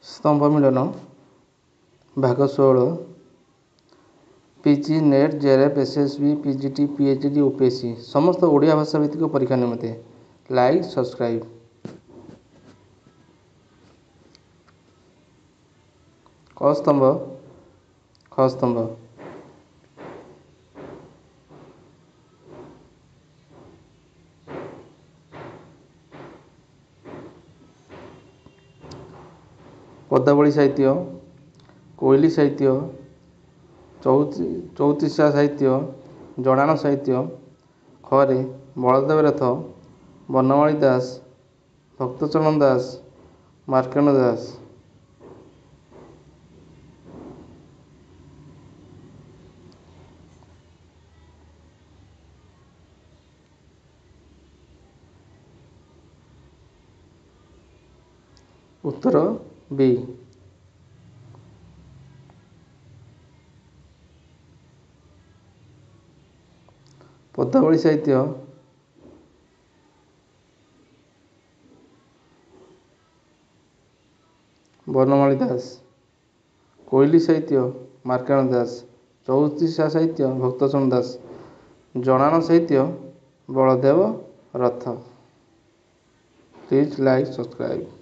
स्तंभ मिलन भाग 16 PG net JRF SSB PGT PhD UPSC समस्त ओडिया भाषा भित्तिक परीक्षा निमंते लाइक सब्सक्राइब क स्तंभ ख स्तंभ पदावली साहित्य कोइली साहित्य चौतीसा साहित्य जड़ान साहित्य खरे बलदेव रथ बनमाली दास भक्तचरण दास मार्कंड दास उत्तर बी पदावली साहित्य बनमाली दास कोइली साहित्य मार्कंड दास चौतीसा साहित्य भक्तचरण दास जड़ान साहित्य बलदेव रथ। Please like subscribe.